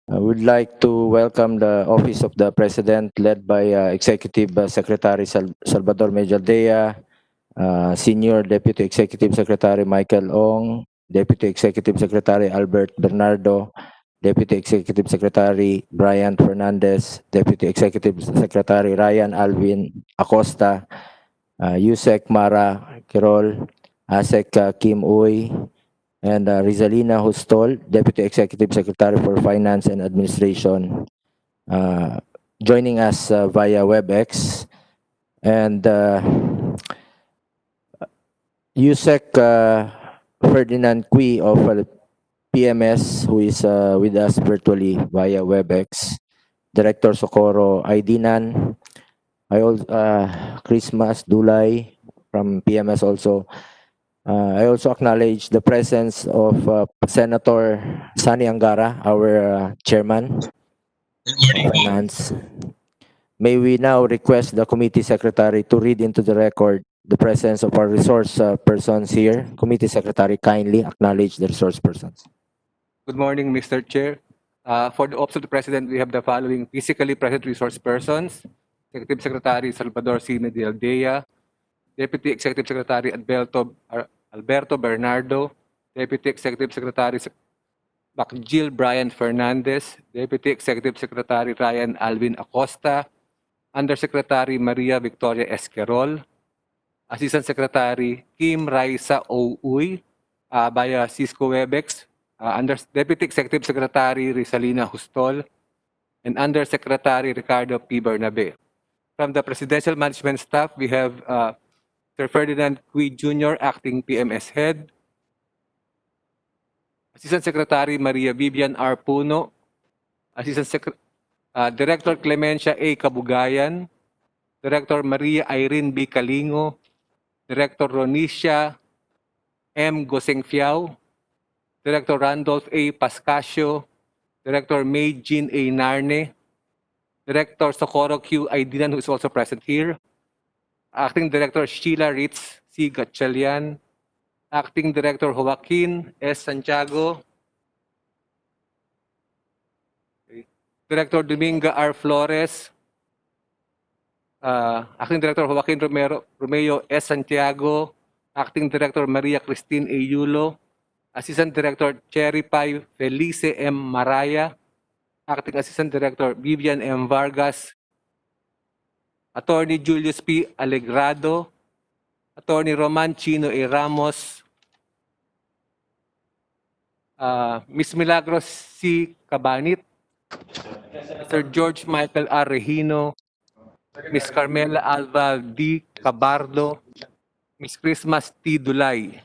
I would like to welcome the Office of the President led by Executive Secretary Salvador Mejaldea, Senior Deputy Executive Secretary Michael Ong, Deputy Executive Secretary Albert Bernardo, Deputy Executive Secretary Brian Fernandez, Deputy Executive Secretary Ryan Alvin Acosta, Yusek Mara Quirol, Asek Kim Uy, and Rizalina Hustol, Deputy Executive Secretary for Finance and Administration, joining us via WebEx, and Yusek Ferdinand Cui of PMS, who is with us virtually via WebEx, Director Socorro Aidinan, Christmas Dulay from PMS also. I also acknowledge the presence of Senator Sani Angara, our chairman of Finance. May we now request the committee secretary to read into the record the presence of our resource persons here. Committee secretary, kindly acknowledge the resource persons. Good morning, Mr. Chair. For the Office of the President, we have the following physically present resource persons: Executive Secretary Salvador C. Medialdea, Deputy Executive Secretary Alberto Bernardo, Deputy Executive Secretary Jill Brian Fernandez, Deputy Executive Secretary Ryan Alvin Acosta, Undersecretary Maria Victoria Esquerol, Assistant Secretary Kim Raisa Ouy via Cisco Webex, Deputy Executive Secretary Rizalina Hustol, and Undersecretary Ricardo P. Bernabe. From the Presidential Management Staff, we have Sir Ferdinand Cui Jr., Acting PMS Head, Assistant Secretary Maria Vivian R. Puno, Director Clemencia A. Kabugayan, Director Maria Irene B. Calingo, Director Ronicia M. Gosengfiao, Director Randolph A. Pascasio, Director May Jean A. Narne, Director Socorro Q. Aidinan, who is also present here, Acting Director Sheila Ritz C. Gatchalian, Acting Director Joaquin S. Santiago, Director Dominga R. Flores, Acting Director Joaquin Romeo S. Santiago, Acting Director Maria Christine A. Yulo, Assistant Director Cherry Pai Felice M. Maraya, Acting Assistant Director Vivian M. Vargas, Attorney Julius P. Alegrado, Attorney Roman Chino A. Ramos, Ms. Milagros C. Cabanit, Sir George Michael R. Regino, Ms. Carmela Alva D. Cabardo, Ms. Christmas T. Dulay.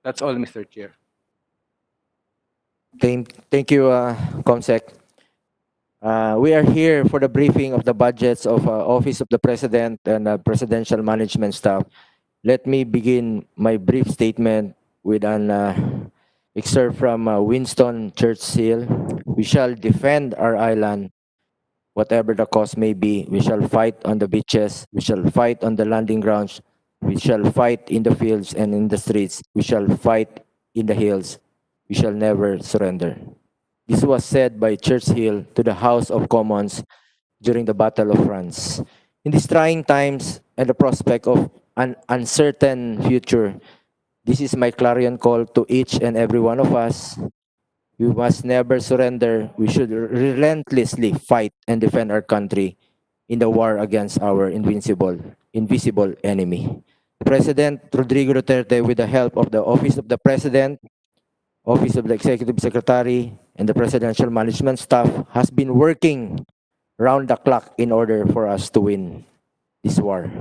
That's all, Mr. Chair. Thank you, Comsec. We are here for the briefing of the budgets of Office of the President and Presidential Management Staff. Let me begin my brief statement with an excerpt from Winston Churchill. We shall defend our island, whatever the cost may be. We shall fight on the beaches. We shall fight on the landing grounds. We shall fight in the fields and in the streets. We shall fight in the hills. We shall never surrender. This was said by Churchill to the House of Commons during the Battle of France. In these trying times and the prospect of an uncertain future, this is my clarion call to each and every one of us. We must never surrender. We should relentlessly fight and defend our country in the war against our invisible enemy. President Rodrigo Duterte, with the help of the Office of the President, Office of the Executive Secretary, and the Presidential Management Staff, has been working round the clock in order for us to win this war.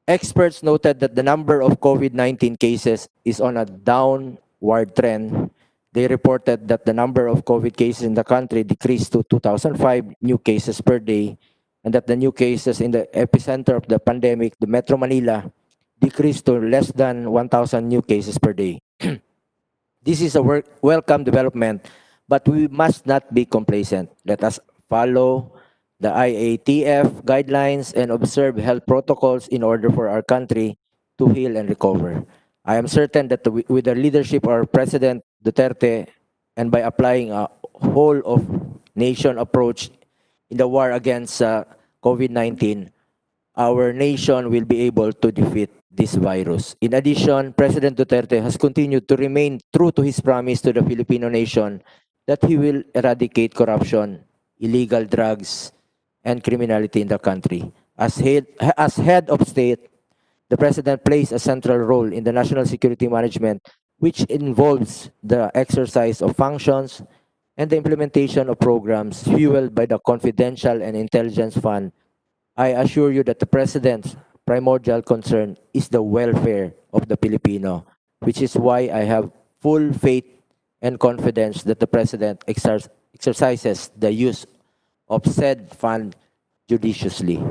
Experts noted that the number of COVID-19 cases is on a downward trend. They reported that the number of COVID cases in the country decreased to 2,005 new cases per day, and that the new cases in the epicenter of the pandemic, the Metro Manila, decreased to less than 1,000 new cases per day. This is a welcome development, but we must not be complacent. Let us follow the IATF guidelines and observe health protocols in order for our country to heal and recover. I am certain that with the leadership of our President Duterte and by applying a whole of nation approach in the war against COVID-19, our nation will be able to defeat this virus. In addition, President Duterte has continued to remain true to his promise to the Filipino nation that he will eradicate corruption, illegal drugs, and criminality in the country. As head of state, the President plays a central role in the national security management, which involves the exercise of functions and the implementation of programs fueled by the Confidential and Intelligence Fund. I assure you that the President's primordial concern is the welfare of the Filipino, which is why I have full faith and confidence that the President exercises the use of said fund judiciously.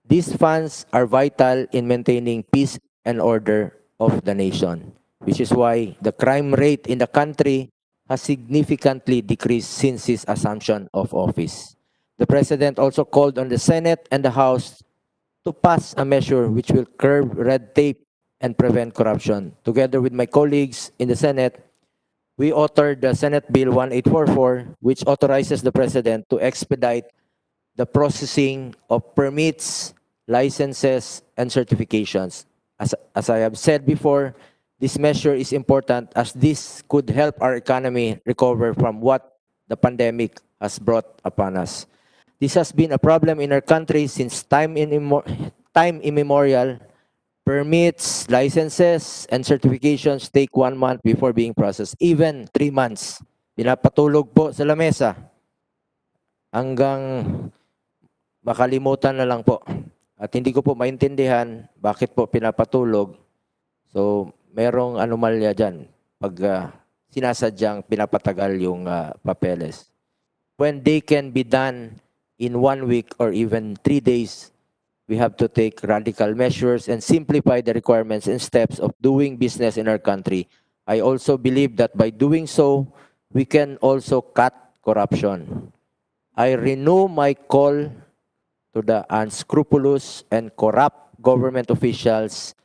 These funds are vital in maintaining peace and order of the nation, which is why the crime rate in the country has significantly decreased since his assumption of office. The President also called on the Senate and the House to pass a measure which will curb red tape and prevent corruption. Together with my colleagues in the Senate, we authored the Senate Bill 1844, which authorizes the President to expedite the processing of permits, licenses, and certifications. As I have said before, this measure is important as this could help our economy recover from what the pandemic has brought upon us. This has been a problem in our country since time immemorial. Permits, licenses, and certifications take 1 month before being processed, even 3 months. Pinapatulog po sa lamesa hanggang makalimutan na lang po. At hindi ko po maintindihan bakit po pinapatulog. So, merong anomalya dyan pag sinasadyang pinapatagal yung papeles. When they can be done in 1 week or even 3 days, we have to take radical measures and simplify the requirements and steps of doing business in our country. I also believe that by doing so, we can also cut corruption. I renew my call to the unscrupulous and corrupt government officials.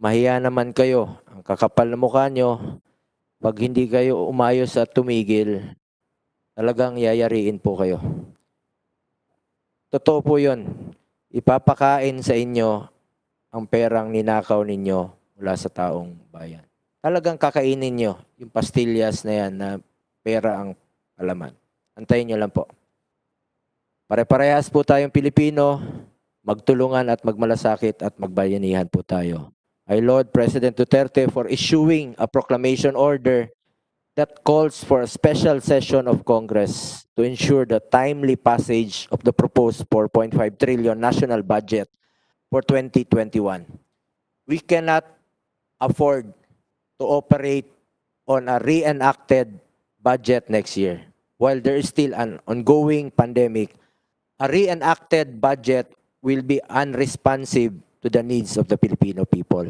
Mahiya naman kayo. Ang kakapal na mukha nyo. Pag hindi kayo umayos at tumigil, talagang yayariin po kayo. Totoo po yun. Ipapakain sa inyo ang perang ninakaw ninyo mula sa taong bayan. Talagang kakainin nyo yung pastillas na yan na pera ang alaman. Antayin nyo lang po. Pare-parehas po tayong Pilipino, magtulungan at magmalasakit at magbayanihan po tayo. I laud President Duterte for issuing a proclamation order that calls for a special session of Congress to ensure the timely passage of the proposed 4.5 trillion national budget for 2021. We cannot afford to operate on a reenacted budget next year. While there is still an ongoing pandemic, a reenacted budget will be unresponsive to the needs of the Filipino people.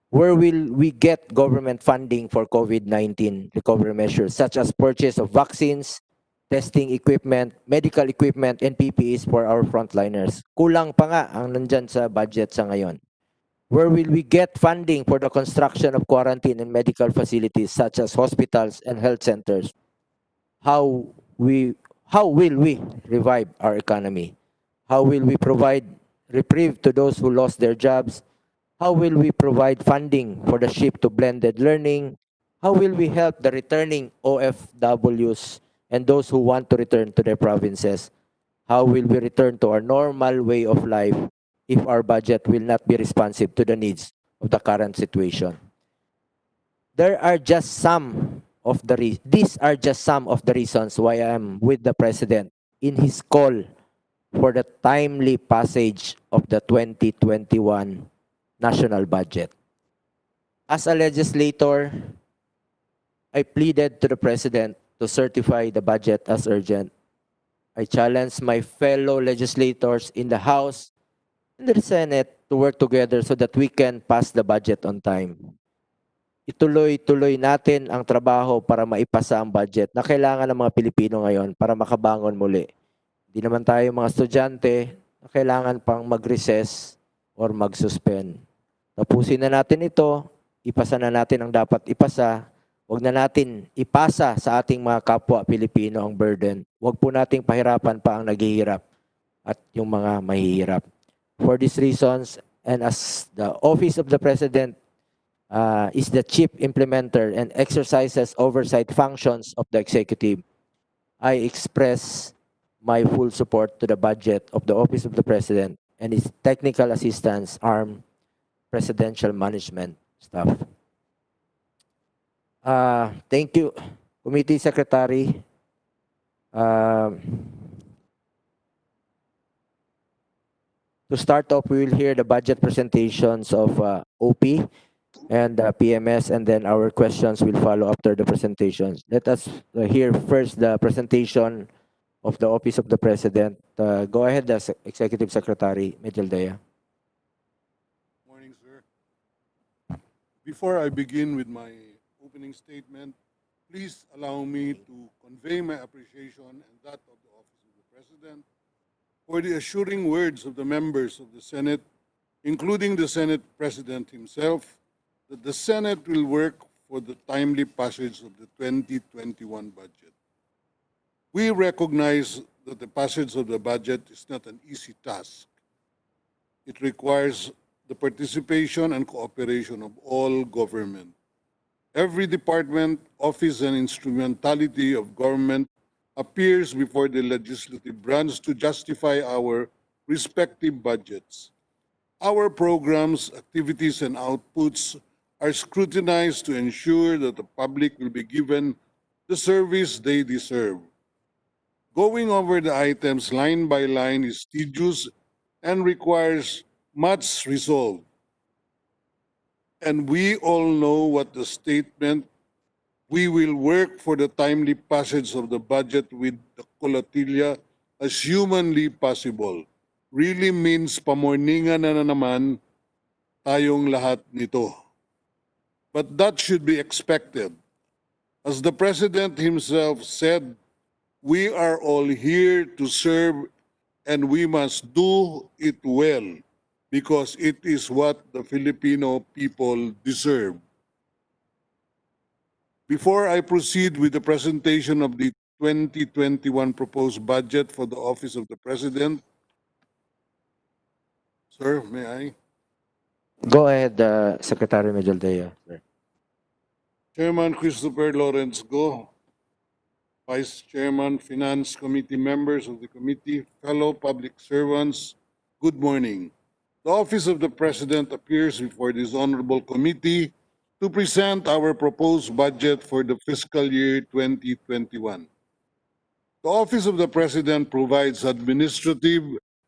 Where will we get government funding for COVID-19 recovery measures such as purchase of vaccines, testing equipment, medical equipment, and PPEs for our frontliners? Kulang pa nga ang nandyan sa budget sa ngayon. Where will we get funding for the construction of quarantine and medical facilities such as hospitals and health centers? How will we revive our economy? How will we provide reprieve to those who lost their jobs? How will we provide funding for the shift to blended learning? How will we help the returning OFWs and those who want to return to their provinces? How will we return to our normal way of life if our budget will not be responsive to the needs of the current situation? These are just some of the reasons why I am with the President in his call for the timely passage of the 2021 national budget. As a legislator, I pleaded to the President to certify the budget as urgent. I challenged my fellow legislators in the House and the Senate to work together so that we can pass the budget on time. Ituloy-tuloy natin ang trabaho para maipasa ang budget na kailangan ng mga Pilipino ngayon para makabangon muli. Hindi naman tayo mga estudyante na kailangan pang mag-recess or mag-suspend. Tapusin na natin ito, ipasa na natin ang dapat ipasa Huwag na natin ipasa sa ating mga kapwa Pilipino ang burden. Huwag po nating pahirapan pa ang naghihirap at yung mga mahihirap. For these reasons, and as the Office of the President is the chief implementer and exercises oversight functions of the executive, I express my full support to the budget of the Office of the President and its technical assistance arm, presidential management staff. Thank you, Committee Secretary. To start off, we will hear the budget presentations of OP and PMS, and then our questions will follow after the presentations. Let us hear first the presentation of the Office of the President. Go ahead, the Executive Secretary, Medjaldea. Morning, sir. Before I begin with my opening statement, please allow me to convey my appreciation and that of the Office of the President for the assuring words of the members of the Senate, including the Senate President himself, that the Senate will work for the timely passage of the 2021 budget. We recognize that the passage of the budget is not an easy task. It requires the participation and cooperation of all government. Every department, office, and instrumentality of government appears before the legislative branch to justify our respective budgets. Our programs, activities, and outputs are scrutinized to ensure that the public will be given the service they deserve. Going over the items line by line is tedious and requires much resolve. And we all know what the statement, "we will work for the timely passage of the budget with the Colatilia as humanly possible," really means pamorningan na naman tayong lahat nito. But that should be expected. As the President himself said, we are all here to serve and we must do it well because it is what the Filipino people deserve. Before I proceed with the presentation of the 2021 proposed budget for the Office of the President, sir, may I? Go ahead, Secretary Medjaldea. Sir. Chairman Christopher Lawrence Go, Vice Chairman, Finance Committee members of the committee, fellow public servants, good morning. The Office of the President appears before this honorable committee to present our proposed budget for the fiscal year 2021. The Office of the President provides administrative,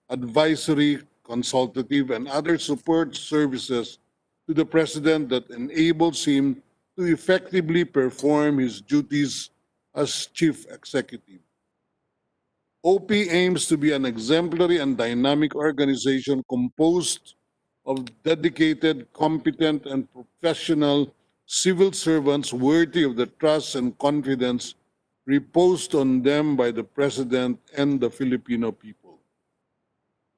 advisory, consultative, and other support services to the President that enables him to effectively perform his duties as Chief Executive. OP aims to be an exemplary and dynamic organization composed of dedicated, competent, and professional civil servants worthy of the trust and confidence reposed on them by the President and the Filipino people.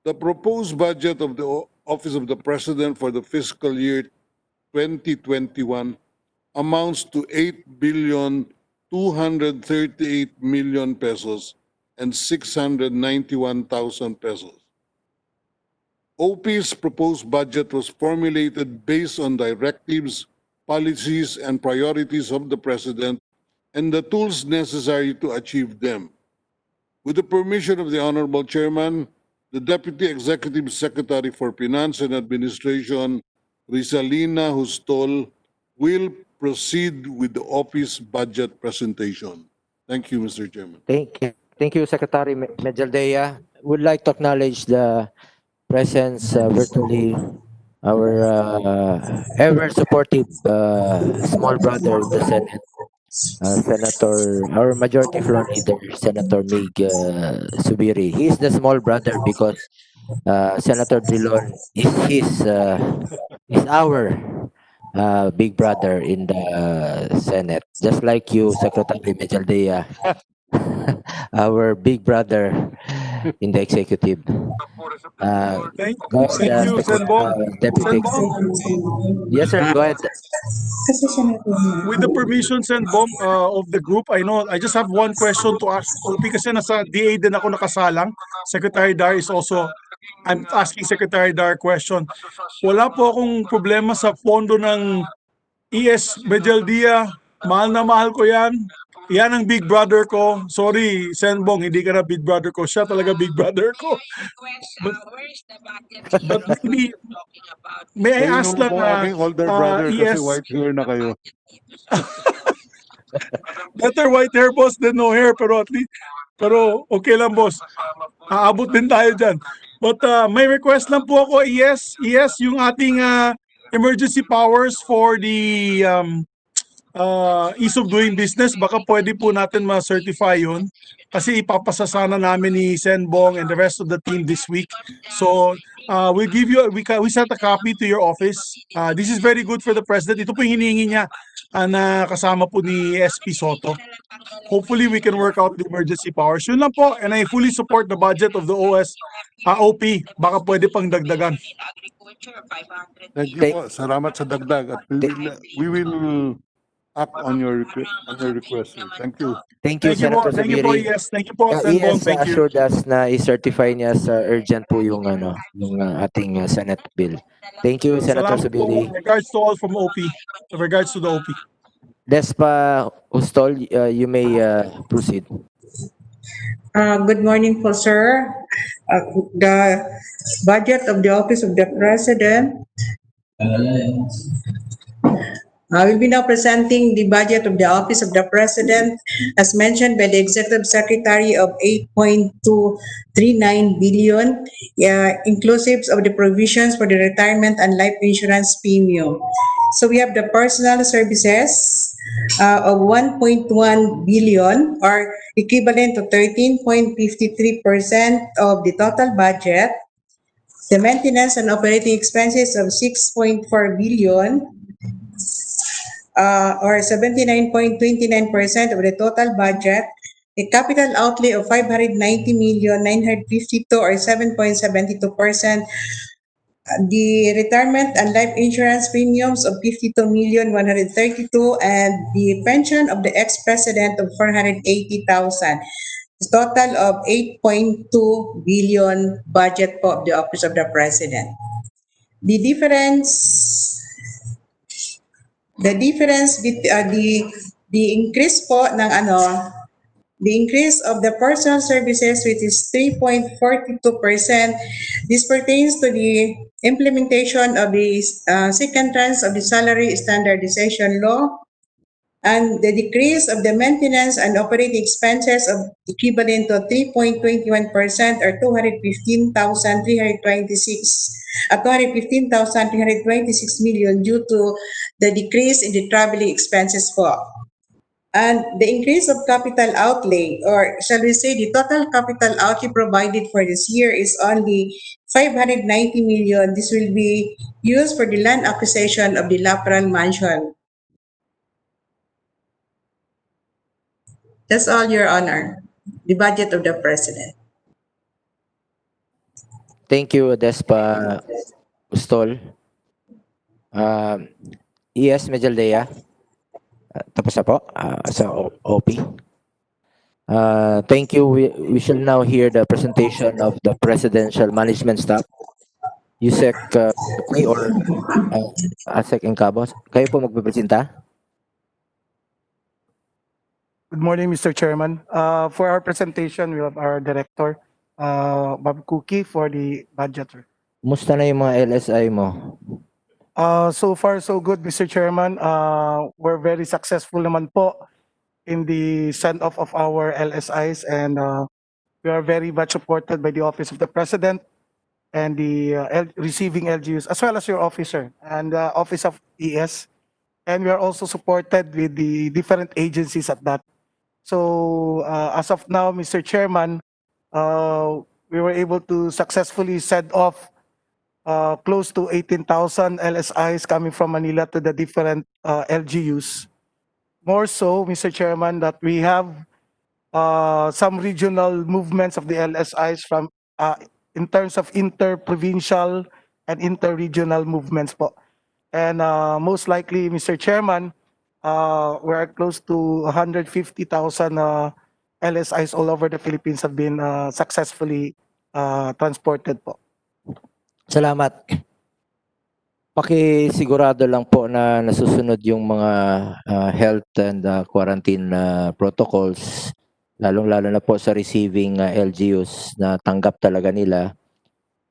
The proposed budget of the Office of the President for the fiscal year 2021 amounts to 8,238,000,000 pesos and 691,000 pesos. OP's proposed budget was formulated based on directives, policies, and priorities of the President and the tools necessary to achieve them. With the permission of the Honorable Chairman, the Deputy Executive Secretary for Finance and Administration, Rizalina Hustol, will proceed with the office budget presentation. Thank you, Mr. Chairman. Thank you, Secretary Medjaldea. Would like to acknowledge the presence virtually our ever supportive small brother in the Senate, Senator, our Majority Floor Leader, Senator Mig Subiri. He is the small brother because Senator Drilon is our big brother in the Senate, just like you, Secretary Medjaldea, our big brother in the executive. Thank, Go ahead, thank you, Senbong. Deputy. Senbong, Yes, sir. Go ahead. with the permission, Senbong, of the group, I just have one question to ask OP kasi nasa DA din ako nakasalang. Secretary Dar is also, I'm asking Secretary Dar a question. Wala po akong problema sa pondo ng ES Medialdia. Mahal na mahal ko yan. Yan ang big brother ko. Sorry, Senbong, hindi ka na big brother ko. Siya talaga big brother ko. But maybe, may I Kayo ask naman lang, po aking older brother kasi ES, white hair na kayo. better white hair, boss, than no hair. Pero at least, pero okay lang, boss. Aabot din tayo dyan. But may request lang po ako, yes, yung ating emergency powers for the ease of doing business, baka pwede po natin ma-certify yun. Kasi ipapasa sana namin ni Senbong and the rest of the team this week. So, we'll give you, we sent a copy to your office. This is very good for the President. Ito po yung hinihingi niya na kasama po ni SP Soto. Hopefully, we can work out the emergency powers. Yun lang po, and I fully support the budget of the OP. Baka pwede pang dagdagan. Thank you po. Salamat sa dagdag at we will act on your request, sir. Thank you. Thank you, Thank you po, Senator thank you po, Zubiri. yes. Thank you po, Senbong, Yes, thank you. assured us na i-certify niya sa urgent po yung ating Senate bill. Thank you, Senator Salamat po. Zubiri. Regards to all from OP. Regards to the OP. Despa Ustol, you may proceed. Good morning po, sir. The budget of the Office of the President. I will be now presenting the budget of the Office of the President as mentioned by the Executive Secretary of 8.239 billion, inclusive of the provisions for the retirement and life insurance premium. So we have the personal services of 1.1 billion or equivalent to 13.53% of the total budget. The maintenance and operating expenses of 6.4 billion or 79.29% of the total budget, a capital outlay of 590,952 or 7.72%, the retirement and life insurance premiums of 52,132, and the pension of the ex-president of 480,000. Total of 8.2 billion budget po of the Office of the President. The difference the increase po ng the increase of the personal services, which is 3.42%. This pertains to the implementation of the second tranche of the salary standardization law, and the decrease of the maintenance and operating expenses of equivalent to 3.21% or 215,326 million due to the decrease in the traveling expenses po. And the increase of capital outlay, or shall we say the total capital outlay provided for this year is only 590 million. This will be used for the land acquisition of the Lapral Mansion. That's all, Your Honor. The budget of the President. Thank you, Despa Ustol. ES Medjaldea. Tapos na po sa OP. Thank you. We shall now hear the presentation of the Presidential Management Staff. Yusek Outlay or Asek Encabos. Kayo po magpipresenta? Good morning, Mr. Chairman. For our presentation, we have our director, Bob Cookie, for the budget. Musta na yung mga LSI mo? So far, so good, Mr. Chairman. We're very successful naman po in the send-off of our LSIs, and we are very much supported by the Office of the President and the receiving LGUs, as well as your officer and the Office of ES. And we are also supported with the different agencies at that. So as of now, Mr. Chairman, we were able to successfully send off close to 18,000 LSIs coming from Manila to the different LGUs. More so, Mr. Chairman, that we have some regional movements of the LSIs from in terms of inter-provincial and inter-regional movements po. And most likely, Mr. Chairman, we're close to 150,000 LSIs all over the Philippines have been successfully transported po. Salamat. Pakisigurado lang po na nasusunod yung mga health and quarantine protocols, lalong-lalo na po sa receiving LGUs na tanggap talaga nila.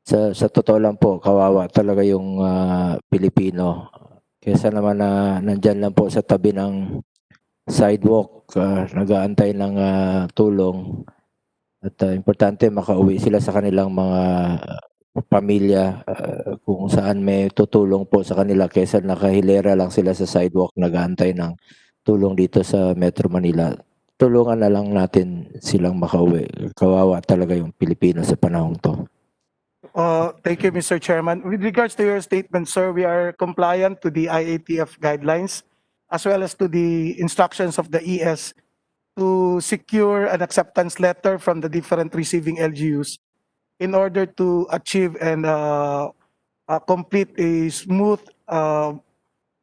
Sa totoo lang po, kawawa talaga yung Pilipino. Kesa naman na nandyan lang po sa tabi ng sidewalk, nag-aantay ng tulong. At importante makauwi sila sa kanilang mga pamilya kung saan may tutulong po sa kanila kesa nakahilera lang sila sa sidewalk nag-aantay ng tulong dito sa Metro Manila. Tulungan na lang natin silang makauwi. Kawawa talaga yung Pilipino sa panahong to. Thank you, Mr. Chairman. With regards to your statement, sir, we are compliant to the IATF guidelines as well as to the instructions of the ES to secure an acceptance letter from the different receiving LGUs in order to achieve and complete a smooth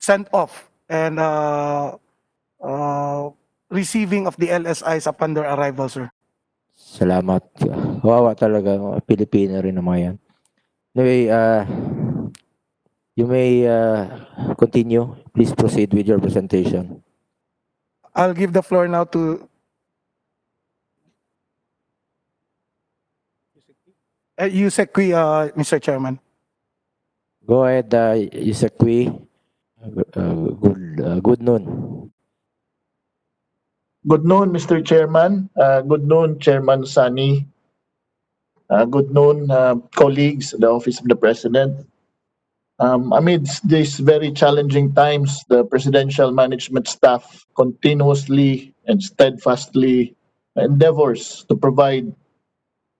send-off and receiving of the LSIs upon their arrival, sir. Salamat. Kawawa talaga, mga Pilipino rin naman yan. Anyway, you may continue. Please proceed with your presentation. I'll give the floor now to Yusek Kui, Mr. Chairman. Go ahead, Yusekwi. Good noon. Good noon, Mr. Chairman. Good noon, Chairman Sani. Good noon, colleagues, the Office of the President. Amidst these very challenging times, the presidential management staff continuously and steadfastly endeavors to provide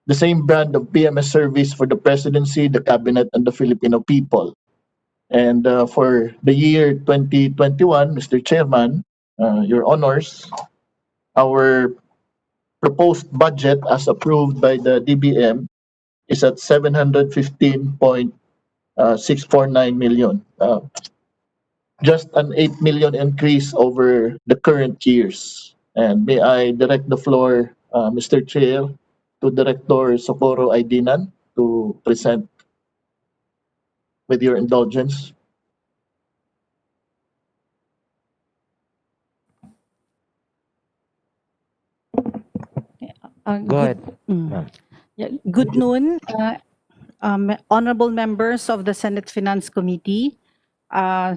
the same brand of PMS service for the presidency, the cabinet, and the Filipino people. And for the year 2021, Mr. Chairman, your honors, our proposed budget as approved by the DBM is at 715.649 million. Just an 8 million increase over the current years. And may I direct the floor, Mr. Chair, to Director Socorro Aidinan to present with your indulgence. Go ahead. Good noon, honorable members of the Senate Finance Committee,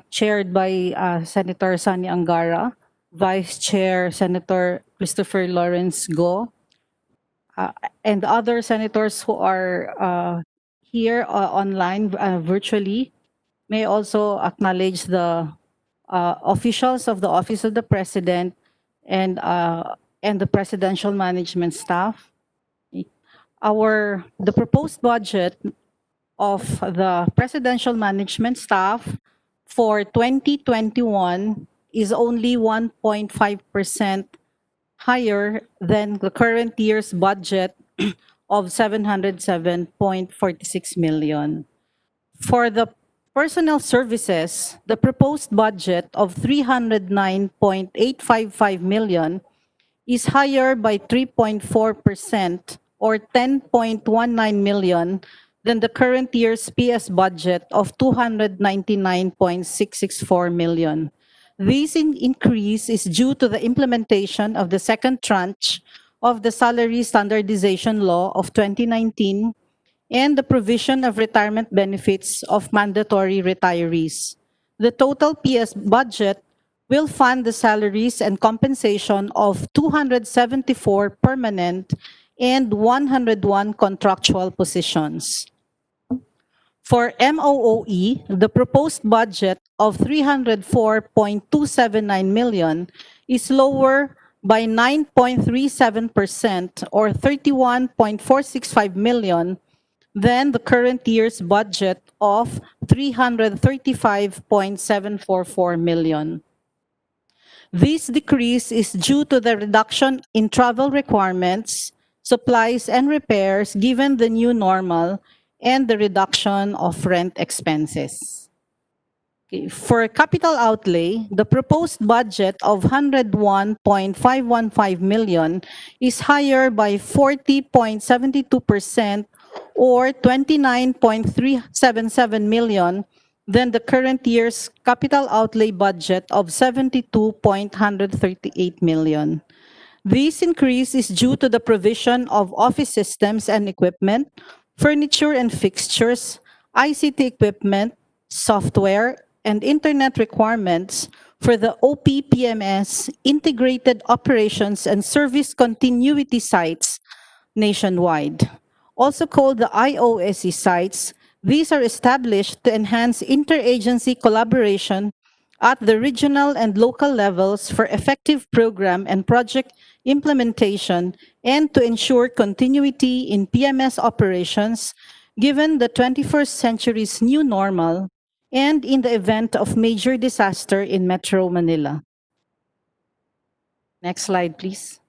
chaired by Senator Sani Angara, Vice Chair Senator Christopher Lawrence Go, and other senators who are here online virtually. May also acknowledge the officials of the Office of the President and the Presidential Management Staff. The proposed budget of the Presidential Management Staff for 2021 is only 1.5% higher than the current year's budget of 707.46 million. For the personnel services, the proposed budget of 309.855 million is higher by 3.4% or 10.19 million than the current year's PS budget of 299.664 million. This increase is due to the implementation of the second tranche of the Salary Standardization Law of 2019 and the provision of retirement benefits of mandatory retirees. The total PS budget will fund the salaries and compensation of 274 permanent and 101 contractual positions. For MOOE, the proposed budget of 304.279 million is lower by 9.37% or 31.465 million than the current year's budget of 335.744 million. This decrease is due to the reduction in travel requirements, supplies, and repairs given the new normal, and the reduction of rent expenses. Okay, for capital outlay, the proposed budget of 101.515 million is higher by 40.72% or 29.377 million than the current year's capital outlay budget of 72.138 million. This increase is due to the provision of office systems and equipment, furniture and fixtures, ICT equipment, software, and internet requirements for the OPPMS integrated operations and service continuity sites nationwide. Also called the IOSC sites, these are established to enhance interagency collaboration at the regional and local levels for effective program and project implementation and to ensure continuity in PMS operations given the 21st century's new normal and in the event of major disaster in Metro Manila. Next slide, please.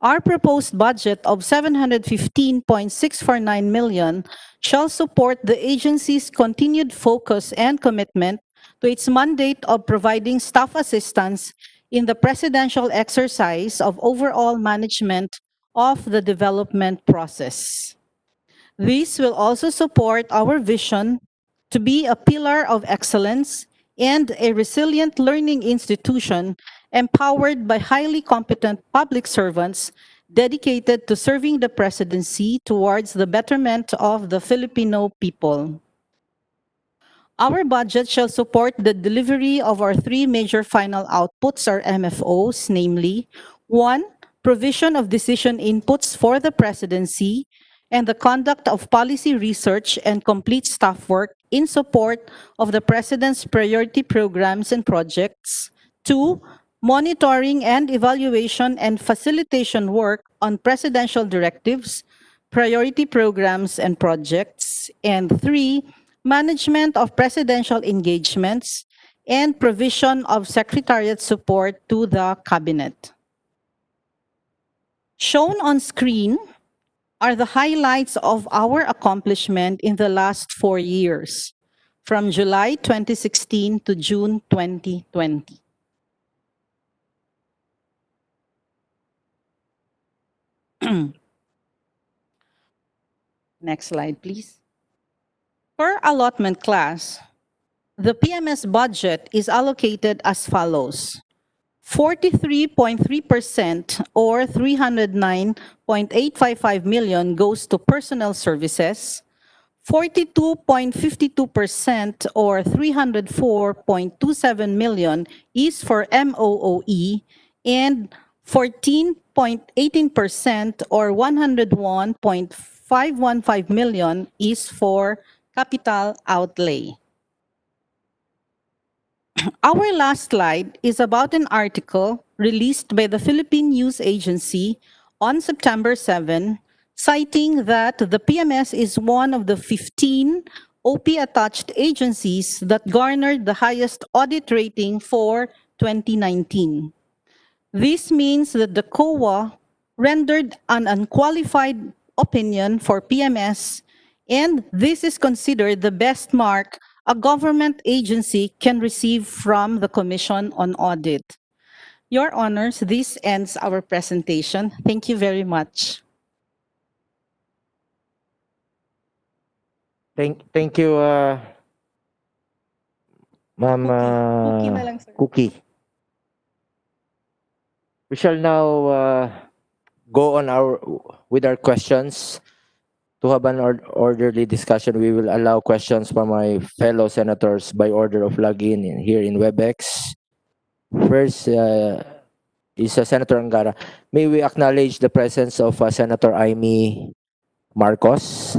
Our proposed budget of 715.649 million shall support the agency's continued focus and commitment to its mandate of providing staff assistance in the presidential exercise of overall management of the development process. This will also support our vision to be a pillar of excellence and a resilient learning institution empowered by highly competent public servants dedicated to serving the presidency towards the betterment of the Filipino people. Our budget shall support the delivery of our three major final outputs, or MFOs, namely, 1. Provision of decision inputs for the presidency and the conduct of policy research and complete staff work in support of the President's priority programs and projects. 2. Monitoring and evaluation and facilitation work on presidential directives, priority programs and projects. And 3. Management of presidential engagements and provision of secretariat support to the cabinet. Shown on screen are the highlights of our accomplishment in the last 4 years, from July 2016 to June 2020. Next slide, please. Per allotment class, the PMS budget is allocated as follows. 43.3% or 309.855 million goes to personnel services, 42.52% or 304.27 million is for MOOE, and 14.18% or 101.515 million is for capital outlay. Our last slide is about an article released by the Philippine News Agency on September 7, citing that the PMS is one of the 15 OP-attached agencies that garnered the highest audit rating for 2019. This means that the COA rendered an unqualified opinion for PMS, and this is considered the best mark a government agency can receive from the Commission on Audit. Your Honors, this ends our presentation. Thank you very much. Thank you, Ma'am Cookie na lang, sir. Cookie. We shall now go on with our questions. To have an orderly discussion, we will allow questions from my fellow senators by order of login here in WebEx. First is Senator Angara. May we acknowledge the presence of Senator Amy Marcos?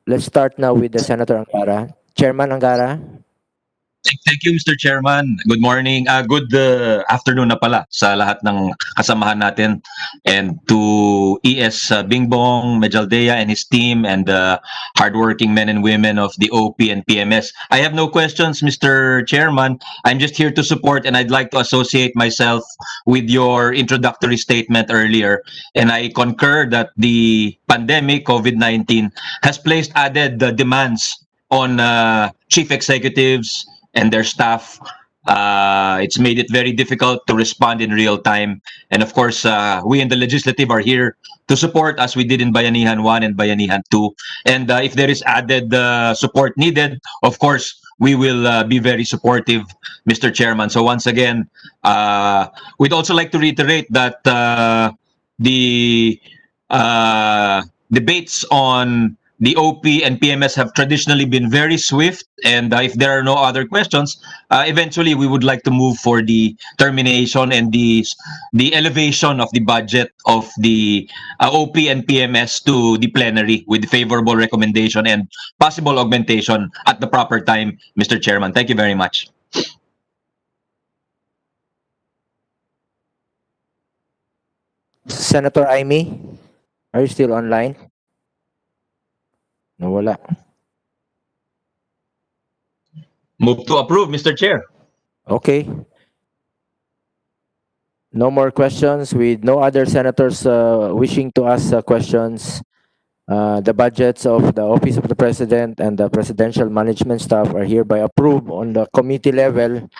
Let's start now with the Senator Angara. Chairman Angara. Thank you, Mr. Chairman. Good morning. Good afternoon na pala sa lahat ng kasamahan natin. And to ES Bingbong, Medjaldea and his team, and the hardworking men and women of the OP and PMS. I have no questions, Mr. Chairman. I'm just here to support, and I'd like to associate myself with your introductory statement earlier. And I concur that the pandemic, COVID-19, has placed added demands on chief executives and their staff. It's made it very difficult to respond in real time. And of course, we in the legislative are here to support, as we did in Bayanihan 1 and Bayanihan 2. And if there is added support needed, of course, we will be very supportive, Mr. Chairman. So once again, we'd also like to reiterate that the debates on the OP and PMS have traditionally been very swift, and if there are no other questions, eventually we would like to move for the termination and the elevation of the budget of the OP and PMS to the plenary with favorable recommendation and possible augmentation at the proper time, Mr. Chairman. Thank you very much. Senator Amy, are you still online? Nawala. Move to approve, Mr. Chair. Okay. No more questions. With no other senators wishing to ask questions, the budgets of the Office of the President and the Presidential Management Staff are hereby approved on the committee level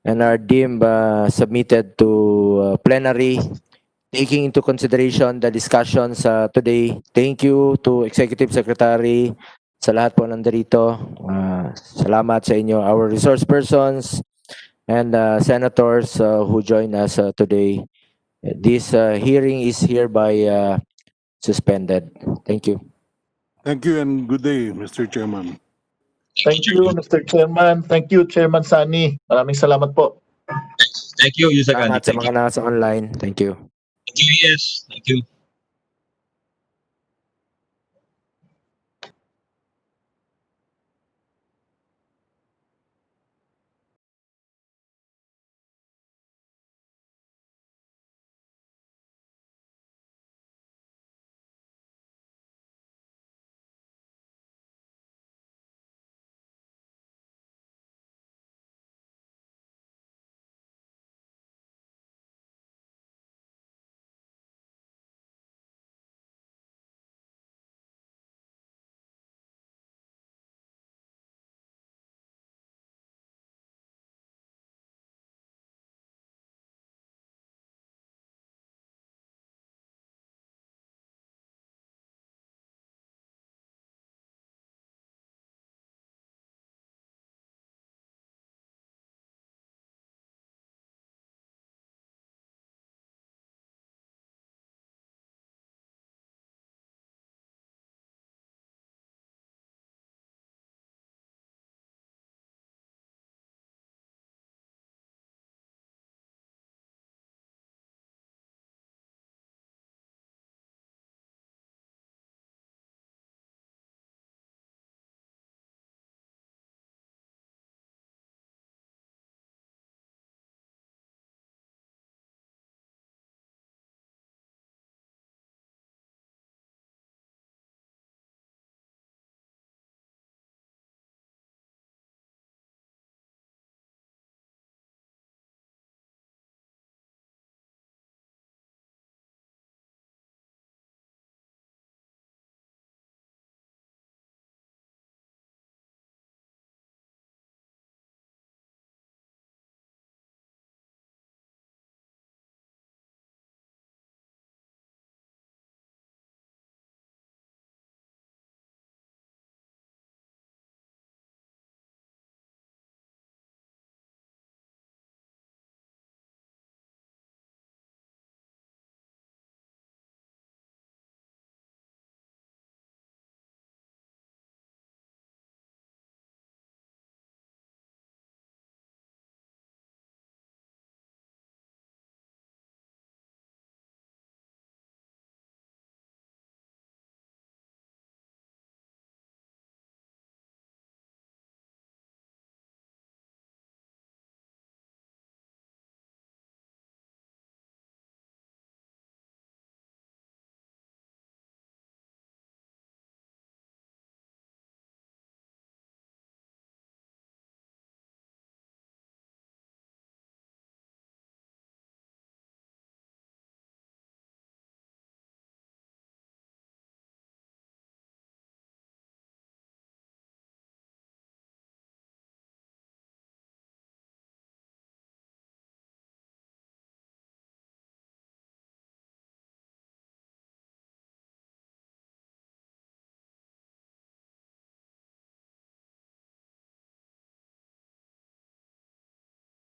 and are deemed submitted to plenary. Taking into consideration the discussions today, thank you to Executive Secretary, sa lahat po nandito. Salamat sa inyo, our resource persons and senators who join us today. This hearing is hereby suspended. Thank you. Thank you and good day, Mr. Chairman. Thank you, Mr. Chairman. Thank you, Chairman Sani. Maraming salamat po. Thank you, Yusek Andy. Salamat sa Thank you. mga nasa online. Thank you. Thank you, yes. Thank you.